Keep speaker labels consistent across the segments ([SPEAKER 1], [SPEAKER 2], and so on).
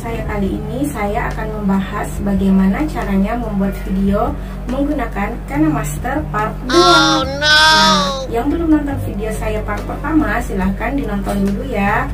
[SPEAKER 1] saya kali ini saya akan membahas bagaimana caranya membuat video menggunakan KineMaster Part 2. Nah, yang belum nonton video saya part pertama silahkan dinonton dulu ya.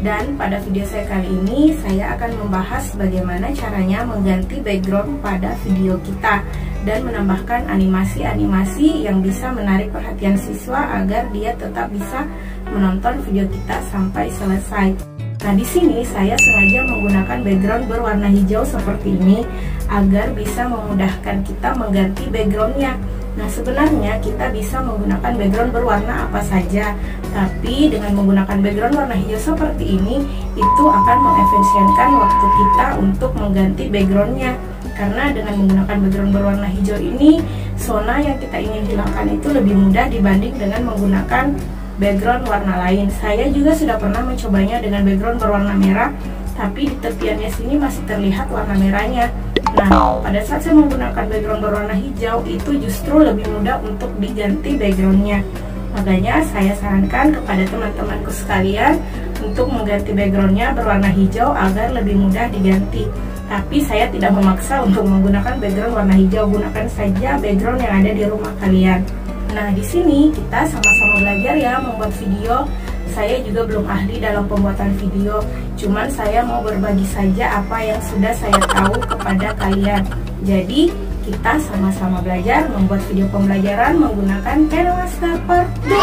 [SPEAKER 1] Dan pada video saya kali ini saya akan membahas bagaimana caranya mengganti background pada video kita dan menambahkan animasi-animasi yang bisa menarik perhatian siswa agar dia tetap bisa menonton video kita sampai selesai. Nah, di sini saya sengaja menggunakan background berwarna hijau seperti ini agar bisa memudahkan kita mengganti backgroundnya. Nah, sebenarnya kita bisa menggunakan background berwarna apa saja, tapi dengan menggunakan background warna hijau seperti ini itu akan mengefisienkan waktu kita untuk mengganti backgroundnya. Karena dengan menggunakan background berwarna hijau ini, zona yang kita ingin hilangkan itu lebih mudah dibanding dengan menggunakan background warna lain. Saya juga sudah pernah mencobanya dengan background berwarna merah, tapi di tepiannya sini masih terlihat warna merahnya. Nah, pada saat saya menggunakan background berwarna hijau itu justru lebih mudah untuk diganti backgroundnya. Makanya saya sarankan kepada teman-temanku sekalian untuk mengganti backgroundnya berwarna hijau agar lebih mudah diganti. Tapi saya tidak memaksa untuk menggunakan background warna hijau, gunakan saja background yang ada di rumah kalian. Nah, di sini kita sama-sama belajar ya membuat video. Saya juga belum ahli dalam pembuatan video, cuman saya mau berbagi saja apa yang sudah saya tahu kepada kalian. Jadi, kita sama-sama belajar membuat video pembelajaran menggunakan KineMaster Part 2.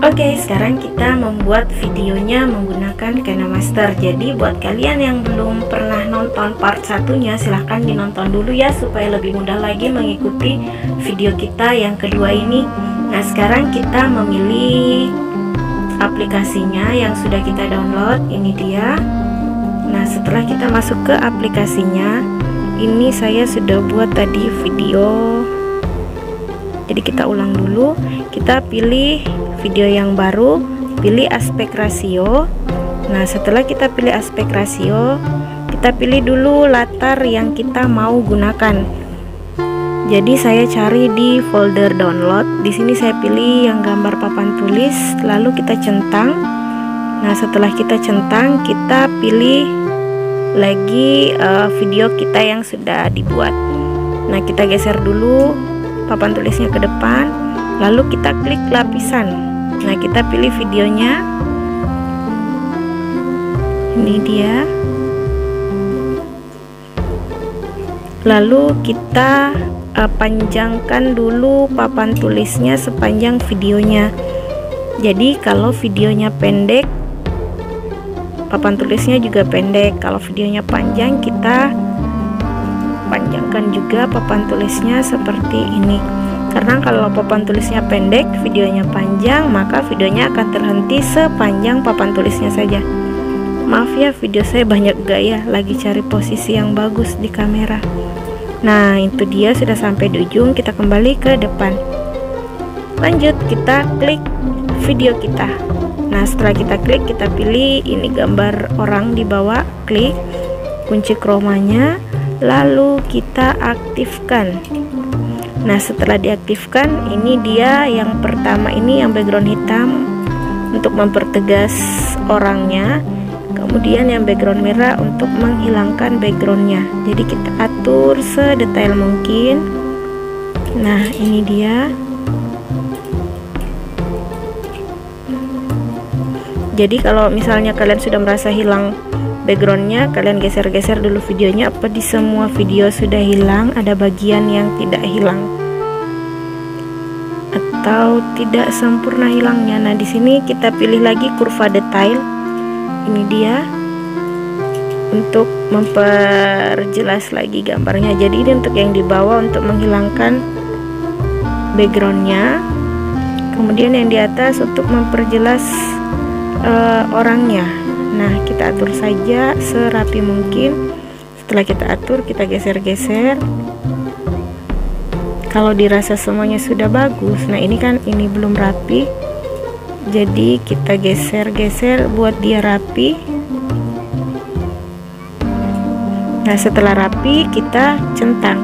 [SPEAKER 1] Oke, sekarang kita membuat videonya menggunakan KineMaster. Jadi buat kalian yang belum pernah nonton part satunya, silahkan dinonton dulu ya supaya lebih mudah lagi mengikuti video kita yang kedua ini. Nah, sekarang kita memilih aplikasinya yang sudah kita download. Ini dia. Nah, setelah kita masuk ke aplikasinya, ini saya sudah buat tadi video. Jadi kita ulang dulu. Kita pilih video yang baru, pilih aspek rasio. Nah, setelah kita pilih aspek rasio, kita pilih dulu latar yang kita mau gunakan. Jadi saya cari di folder download. Di sini saya pilih yang gambar papan tulis, lalu kita centang. Nah, setelah kita centang, kita pilih lagi video kita yang sudah dibuat. Nah, kita geser dulu papan tulisnya ke depan, lalu kita klik lapisan. Nah, kita pilih videonya. Ini dia. Lalu kita panjangkan dulu papan tulisnya sepanjang videonya. Jadi kalau videonya pendek, papan tulisnya juga pendek. Kalau videonya panjang, kita panjangkan juga papan tulisnya seperti ini. Karena kalau papan tulisnya pendek, videonya panjang, maka videonya akan terhenti sepanjang papan tulisnya saja. Maaf ya, video saya banyak gaya, lagi cari posisi yang bagus di kamera. Nah, itu dia sudah sampai di ujung. Kita kembali ke depan. Lanjut, kita klik video kita. Nah, setelah kita klik, kita pilih ini gambar orang di bawah, klik kunci chroma-nya, lalu kita aktifkan. Nah, setelah diaktifkan, ini dia yang pertama, ini yang background hitam untuk mempertegas orangnya. Kemudian yang background merah untuk menghilangkan backgroundnya. Jadi kita atur sedetail mungkin. Nah, ini dia. Jadi kalau misalnya kalian sudah merasa hilang backgroundnya, kalian geser-geser dulu videonya. Apa di semua video sudah hilang, ada bagian yang tidak hilang atau tidak sempurna hilangnya. Nah, di sini kita pilih lagi kurva detail. Ini dia untuk memperjelas lagi gambarnya. Jadi ini untuk yang di bawah untuk menghilangkan backgroundnya, kemudian yang di atas untuk memperjelas orangnya. Nah, kita atur saja serapi mungkin. Setelah kita atur, kita geser-geser. Kalau dirasa semuanya sudah bagus, nah ini kan ini belum rapi, jadi kita geser-geser buat dia rapi. Nah, setelah rapi kita centang.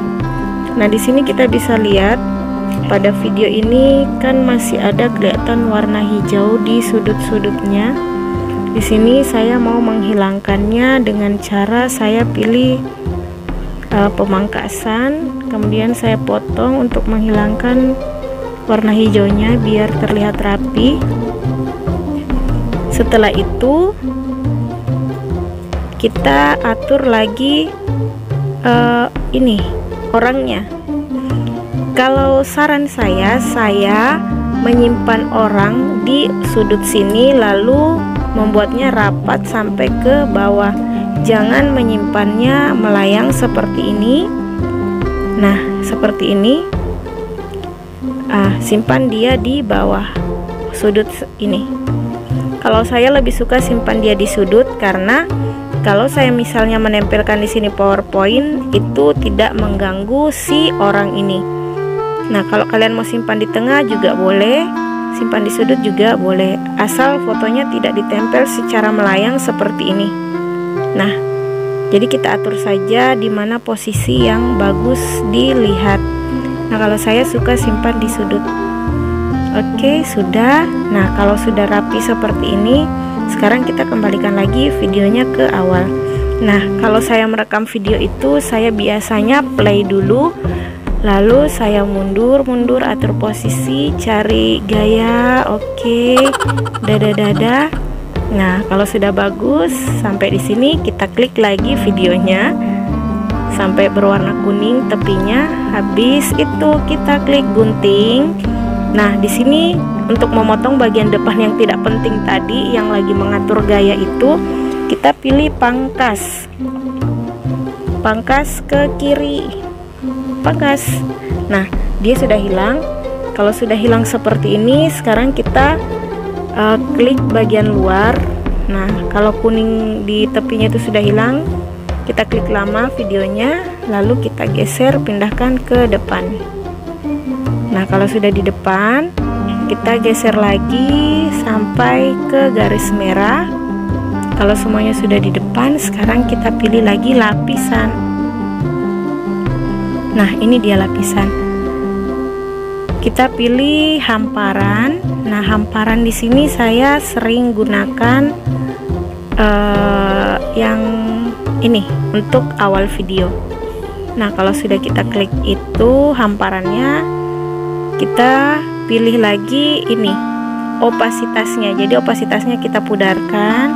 [SPEAKER 1] Nah, di sini kita bisa lihat pada video ini kan masih ada kelihatan warna hijau di sudut-sudutnya. Di sini saya mau menghilangkannya dengan cara saya pilih pemangkasan, kemudian saya potong untuk menghilangkan warna hijaunya biar terlihat rapi. Setelah itu kita atur lagi ini orangnya. Kalau saran saya menyimpan orang di sudut sini lalu membuatnya rapat sampai ke bawah. Jangan menyimpannya melayang seperti ini. Nah, seperti ini. Simpan dia di bawah sudut ini. Kalau saya lebih suka simpan dia di sudut karena kalau saya misalnya menempelkan di sini PowerPoint itu tidak mengganggu si orang ini. Nah, kalau kalian mau simpan di tengah juga boleh, simpan di sudut juga boleh, asal fotonya tidak ditempel secara melayang seperti ini. Nah, jadi kita atur saja di mana posisi yang bagus dilihat. Nah, kalau saya suka simpan di sudut. Oke, sudah. Nah, kalau sudah rapi seperti ini, sekarang kita kembalikan lagi videonya ke awal. Nah, kalau saya merekam video itu, saya biasanya play dulu, lalu saya mundur, atur posisi, cari gaya, oke, dada. Nah, kalau sudah bagus sampai di sini, kita klik lagi videonya sampai berwarna kuning tepinya. Habis itu kita klik gunting. Nah, di sini untuk memotong bagian depan yang tidak penting tadi, yang lagi mengatur gaya itu, kita pilih pangkas ke kiri. Pangkas. Nah, dia sudah hilang. Kalau sudah hilang seperti ini, sekarang kita klik bagian luar. Nah, kalau kuning di tepinya itu sudah hilang, kita klik lama videonya, lalu kita geser, pindahkan ke depan. Nah, kalau sudah di depan, kita geser lagi sampai ke garis merah. Kalau semuanya sudah di depan, sekarang kita pilih lagi lapisan. Nah, ini dia lapisan. Kita pilih hamparan. Nah, hamparan di sini saya sering gunakan yang ini untuk awal video. Nah, kalau sudah kita klik itu hamparannya, kita pilih lagi ini opasitasnya. Jadi opasitasnya kita pudarkan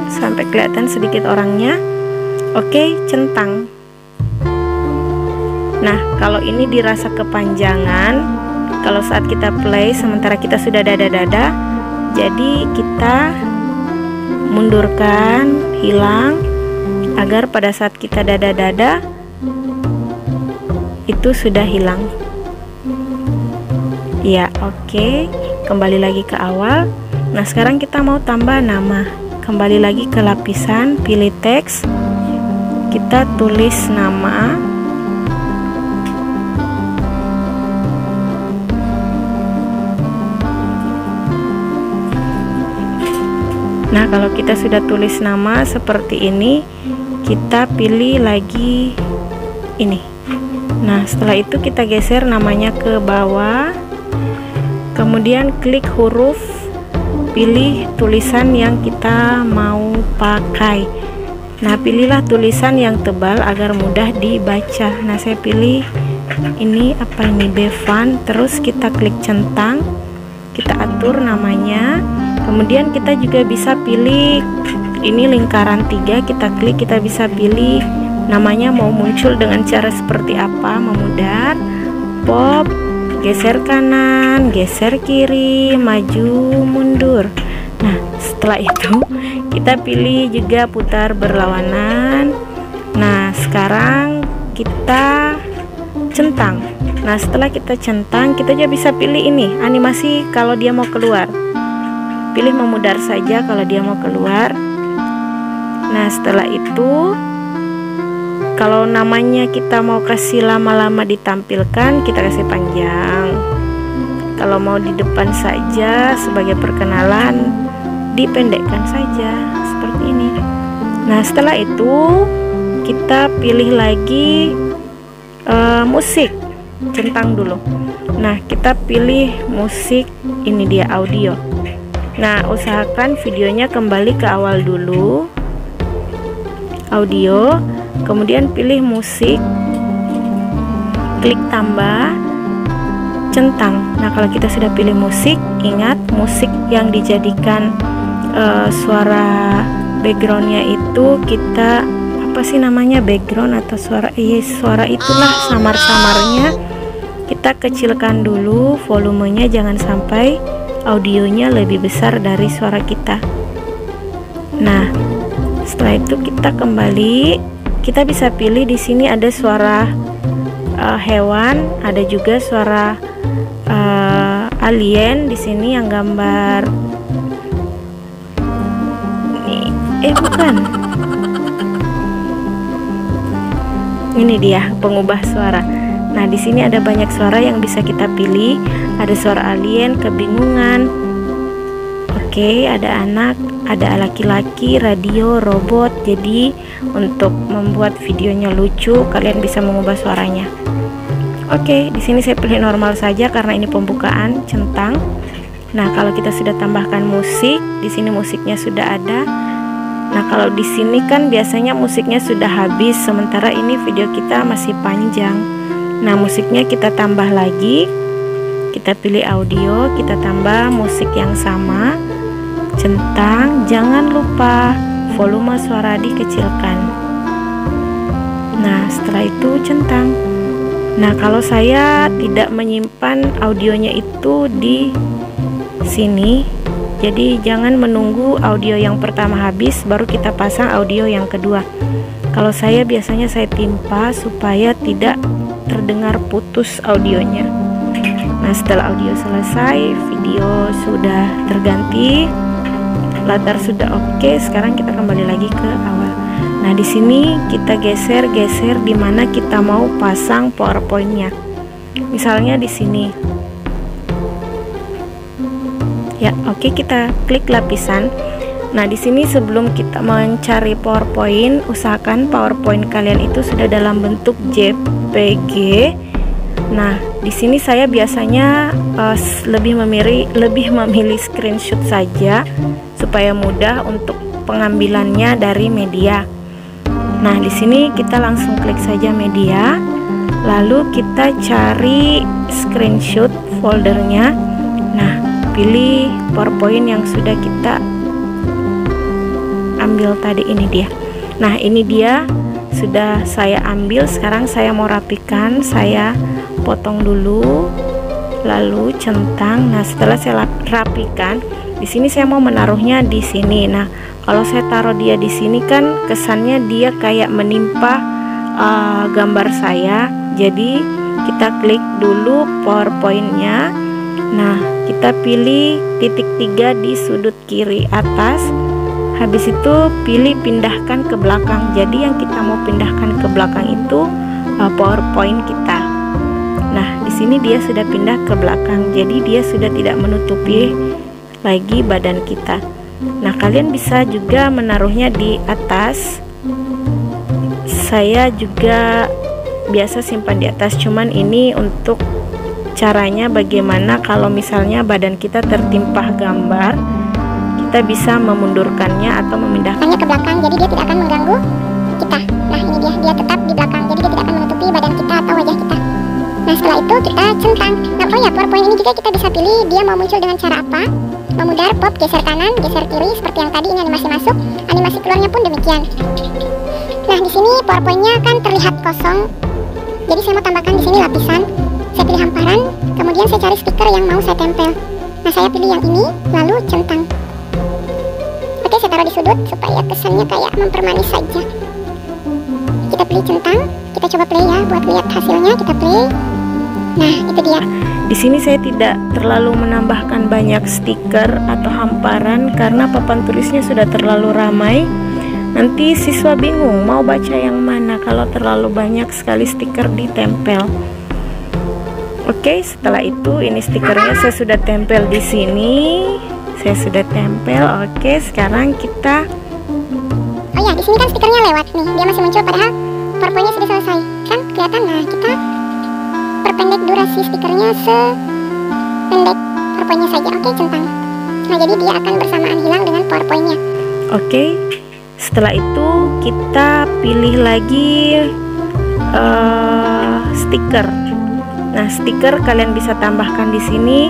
[SPEAKER 1] sampai kelihatan sedikit orangnya. Oke, centang. Nah, kalau ini dirasa kepanjangan, kalau saat kita play sementara kita sudah dada-dada, jadi kita mundurkan, hilang, agar pada saat kita dada-dada itu sudah hilang. Ya, oke. Kembali lagi ke awal. Nah, sekarang kita mau tambah nama. Kembali lagi ke lapisan, pilih teks, kita tulis nama. Nah, kalau kita sudah tulis nama seperti ini, kita pilih lagi ini. Nah, setelah itu kita geser namanya ke bawah, kemudian klik huruf, pilih tulisan yang kita mau pakai. Nah, pilihlah tulisan yang tebal agar mudah dibaca. Nah, saya pilih ini, apa ini, Bevan. Terus kita klik centang, kita atur namanya. Kemudian kita juga bisa pilih ini lingkaran 3, kita klik, kita bisa pilih namanya mau muncul dengan cara seperti apa, memudar, pop, geser kanan, geser kiri, maju, mundur. Nah, setelah itu kita pilih juga putar berlawanan. Nah, sekarang kita centang. Nah, setelah kita centang, kita juga bisa pilih ini animasi kalau dia mau keluar. Pilih memudar saja kalau dia mau keluar. Nah, setelah itu kalau namanya kita mau kasih lama-lama ditampilkan, kita kasih panjang. Kalau mau di depan saja sebagai perkenalan, dipendekkan saja seperti ini. Nah, setelah itu kita pilih lagi musik, centang dulu. Nah, kita pilih musik, ini dia audio. Nah, usahakan videonya kembali ke awal dulu, audio, kemudian pilih musik, klik tambah, centang. Nah, kalau kita sudah pilih musik, ingat musik yang dijadikan suara backgroundnya itu kita apa sih namanya, background atau suara, suara itulah samar-samarnya kita kecilkan dulu volumenya, jangan sampai audionya lebih besar dari suara kita. Nah, setelah itu kita kembali, kita bisa pilih di sini ada suara hewan, ada juga suara alien di sini yang gambar bukan. Ini dia pengubah suara. Nah, di sini ada banyak suara yang bisa kita pilih. Ada suara alien, kebingungan. Oke, ada anak, ada laki-laki, radio, robot. Jadi, untuk membuat videonya lucu, kalian bisa mengubah suaranya. Oke, di sini saya pilih normal saja karena ini pembukaan, centang. Nah, kalau kita sudah tambahkan musik, di sini musiknya sudah ada. Nah, kalau di sini kan biasanya musiknya sudah habis, sementara ini video kita masih panjang. Nah, musiknya kita tambah lagi, kita pilih audio, kita tambah musik yang sama, centang, jangan lupa volume suara dikecilkan. Nah, setelah itu centang. Nah, kalau saya tidak menyimpan audionya itu di sini, jadi jangan menunggu audio yang pertama habis baru kita pasang audio yang kedua. Kalau saya biasanya saya timpa supaya tidak terdengar putus audionya. Nah, setelah audio selesai, video sudah terganti, latar sudah oke. Sekarang kita kembali lagi ke awal. Nah, di sini kita geser-geser di mana kita mau pasang PowerPoint-nya. Misalnya di sini. Ya, oke, kita klik lapisan. Nah, di sini sebelum kita mencari PowerPoint, usahakan PowerPoint kalian itu sudah dalam bentuk JPG. Nah, di sini saya biasanya lebih memilih screenshot saja supaya mudah untuk pengambilannya dari media. Nah, di sini kita langsung klik saja media, lalu kita cari screenshot foldernya. Nah, pilih PowerPoint yang sudah kita ambil tadi, ini dia. Nah, ini dia sudah saya ambil. Sekarang saya mau rapikan, saya potong dulu, lalu centang. Nah, setelah saya rapikan, di sini saya mau menaruhnya di sini. Nah, kalau saya taruh dia di sini kan kesannya dia kayak menimpa gambar saya. Jadi kita klik dulu PowerPoint-nya. Nah, kita pilih titik 3 di sudut kiri atas. Habis itu pilih pindahkan ke belakang. Jadi yang kita mau pindahkan ke belakang itu PowerPoint kita. Nah, di sini dia sudah pindah ke belakang. Jadi dia sudah tidak menutupi lagi badan kita. Nah, kalian bisa juga menaruhnya di atas. Saya juga biasa simpan di atas, cuman ini untuk caranya bagaimana kalau misalnya badan kita tertimpa gambar, kita bisa memundurkannya atau memindahkannya ke belakang, jadi dia tidak akan mengganggu kita. Nah, ini dia tetap di belakang, jadi dia tidak akan menutupi badan kita atau wajah kita. Nah, setelah itu kita centang. Nah, PowerPoint ini juga kita bisa pilih dia mau muncul dengan cara apa. Memudar, pop, geser kanan, geser kiri, seperti yang tadi. Ini animasi masuk, animasi keluarnya pun demikian. Nah, di sini PowerPoint-nya kan terlihat kosong. Jadi saya mau tambahkan di sini lapisan. Saya pilih hamparan, kemudian saya cari stiker yang mau saya tempel. Nah, saya pilih yang ini, lalu centang. Oke, saya taruh di sudut supaya kesannya kayak mempermanis saja. Kita pilih centang, kita coba play ya buat lihat hasilnya. Kita play. Nah, itu dia. Di sini saya tidak terlalu menambahkan banyak stiker atau hamparan karena papan tulisnya sudah terlalu ramai. Nanti siswa bingung mau baca yang mana kalau terlalu banyak sekali stiker ditempel. Oke, setelah itu ini stikernya saya sudah tempel di sini. Saya sudah tempel. Oke, sekarang kita. Oh ya, di sini kan stikernya lewat nih. Dia masih muncul padahal PowerPoint-nya sudah selesai. Kan kelihatan. Nah, kita perpendek durasi stikernya sependek PowerPoint-nya saja. Oke, centang.
[SPEAKER 2] Nah, jadi dia akan bersamaan hilang dengan PowerPoint-nya.
[SPEAKER 1] Oke, setelah itu kita pilih lagi stiker. Nah, stiker kalian bisa tambahkan di sini.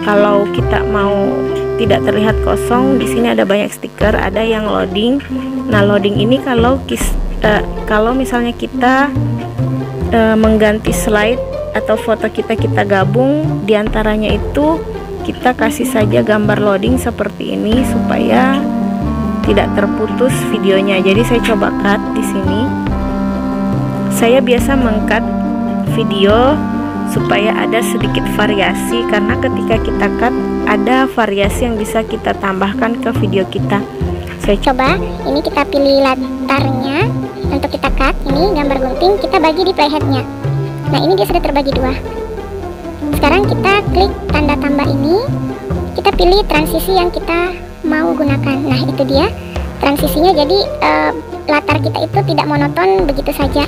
[SPEAKER 1] Kalau kita mau tidak terlihat kosong, di sini ada banyak stiker, ada yang loading. Nah, loading ini kalau misalnya kita mengganti slide atau foto kita gabung, diantaranya itu kita kasih saja gambar loading seperti ini supaya tidak terputus videonya. Jadi saya coba cut di sini. Saya biasa meng-cut video supaya ada sedikit variasi, karena ketika kita cut ada variasi yang bisa kita tambahkan ke video kita. Saya
[SPEAKER 2] Coba ini kita pilih latarnya untuk kita cut. Ini gambar gunting, kita bagi di playheadnya. Nah, ini dia sudah terbagi dua. Sekarang kita klik tanda tambah ini, kita pilih transisi yang kita mau gunakan. Nah, itu dia transisinya. Jadi latar kita itu tidak monoton begitu saja.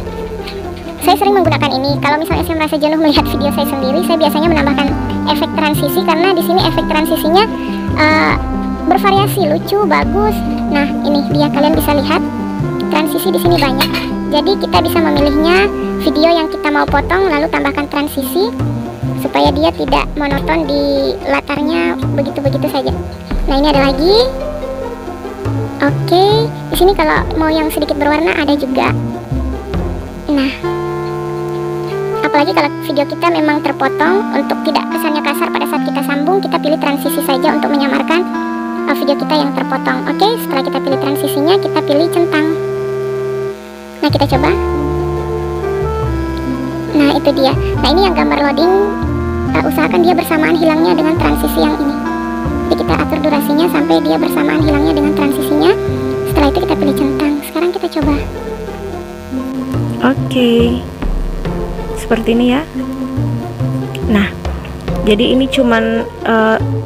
[SPEAKER 2] Saya sering menggunakan ini. Kalau misalnya saya merasa jenuh melihat video saya sendiri, saya biasanya menambahkan efek transisi, karena di sini efek transisinya bervariasi, lucu, bagus. Nah, ini dia, kalian bisa lihat transisi di sini banyak. Jadi kita bisa memilihnya video yang kita mau potong lalu tambahkan transisi supaya dia tidak monoton di latarnya begitu-begitu saja. Nah, ini ada lagi. Oke, di sini kalau mau yang sedikit berwarna ada juga. Nah, apalagi kalau video kita memang terpotong, untuk tidak kesannya kasar pada saat kita sambung, kita pilih transisi saja untuk menyamarkan video kita yang terpotong. Oke, setelah kita pilih transisinya, kita pilih centang. Nah, kita coba. Nah, itu dia. Nah, ini yang gambar loading, usahakan dia bersamaan hilangnya dengan transisi yang ini. Jadi kita atur durasinya sampai dia bersamaan hilangnya dengan transisinya. Setelah itu kita pilih centang. Sekarang kita coba.
[SPEAKER 1] Oke, seperti ini ya. Nah, jadi ini cuman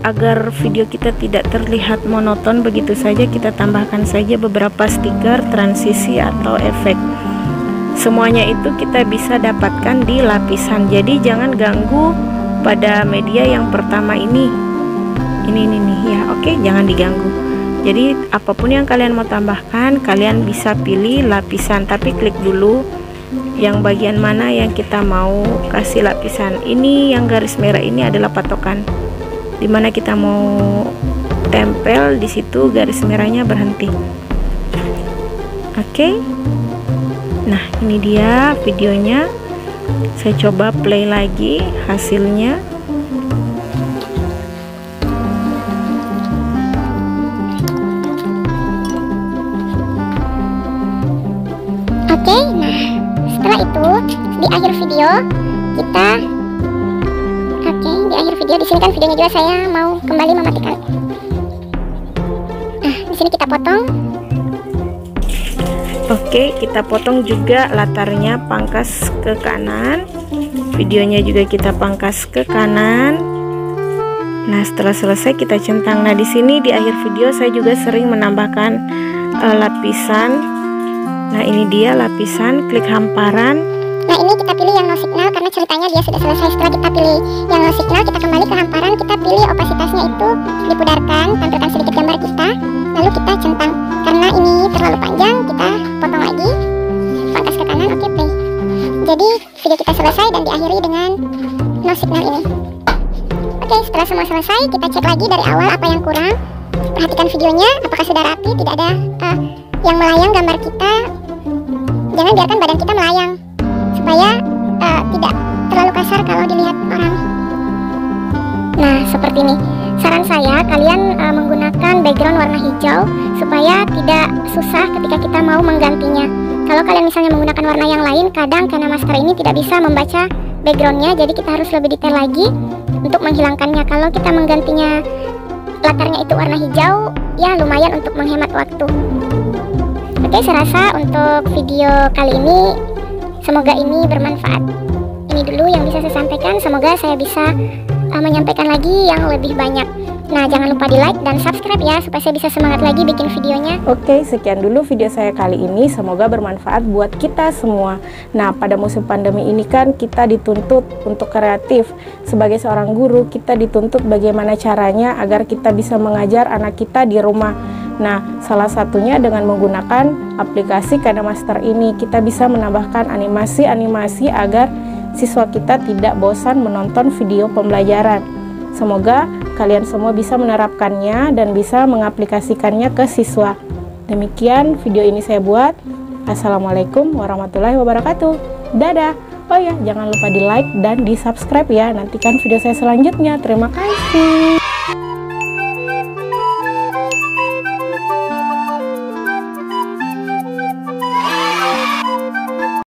[SPEAKER 1] agar video kita tidak terlihat monoton begitu saja, kita tambahkan saja beberapa stiker, transisi atau efek. Semuanya itu kita bisa dapatkan di lapisan. Jadi jangan ganggu pada media yang pertama ini nih ya. Oke, jangan diganggu. Jadi apapun yang kalian mau tambahkan, kalian bisa pilih lapisan, tapi klik dulu yang bagian mana yang kita mau kasih lapisan. Ini yang garis merah ini adalah patokan dimana kita mau tempel, di situ garis merahnya berhenti. Oke. Nah, ini dia videonya. Saya coba play lagi hasilnya.
[SPEAKER 2] Oke, nah setelah itu di akhir video kita di akhir video di sini kan videonya juga saya mau kembali mematikan. Nah, di sini kita potong.
[SPEAKER 1] Oke, kita potong juga latarnya, pangkas ke kanan. Videonya juga kita pangkas ke kanan. Nah, setelah selesai kita centang. Nah, di sini di akhir video saya juga sering menambahkan lapisan. Nah, ini dia lapisan, klik hamparan.
[SPEAKER 2] Nah, ini kita pilih yang no signal karena ceritanya dia sudah selesai. Setelah kita pilih yang no signal, kita kembali ke hamparan, kita pilih opasitasnya itu dipudarkan, tampilkan sedikit gambar kita, lalu kita centang. Karena ini terlalu panjang, kita potong lagi, pangkas ke kanan. Oke, play. Jadi video kita selesai dan diakhiri dengan no signal ini. Oke, setelah semua selesai, kita cek lagi dari awal apa yang kurang. Perhatikan videonya, apakah sudah rapi, tidak ada yang melayang gambar kita. Jangan biarkan badan kita melayang supaya tidak terlalu kasar kalau dilihat orang. Nah, seperti ini. Saran saya, kalian menggunakan background warna hijau supaya tidak susah ketika kita mau menggantinya. Kalau kalian misalnya menggunakan warna yang lain, kadang KineMaster ini tidak bisa membaca backgroundnya, jadi kita harus lebih detail lagi untuk menghilangkannya. Kalau kita menggantinya latarnya itu warna hijau, ya lumayan untuk menghemat waktu. Oke, saya rasa untuk video kali ini semoga ini bermanfaat. Ini dulu yang bisa saya sampaikan. Semoga saya bisa menyampaikan lagi yang lebih banyak. Nah, jangan lupa di like dan subscribe ya, supaya saya bisa semangat lagi bikin videonya.
[SPEAKER 1] Oke, sekian dulu video saya kali ini. Semoga bermanfaat buat kita semua. Nah, pada musim pandemi ini kan kita dituntut untuk kreatif. Sebagai seorang guru, kita dituntut bagaimana caranya agar kita bisa mengajar anak kita di rumah. Nah, salah satunya dengan menggunakan aplikasi KineMaster ini, kita bisa menambahkan animasi-animasi agar siswa kita tidak bosan menonton video pembelajaran. Semoga kalian semua bisa menerapkannya dan bisa mengaplikasikannya ke siswa. Demikian video ini saya buat. Assalamualaikum warahmatullahi wabarakatuh. Dadah. Oh ya, jangan lupa di like dan di subscribe ya. Nantikan video saya selanjutnya. Terima kasih.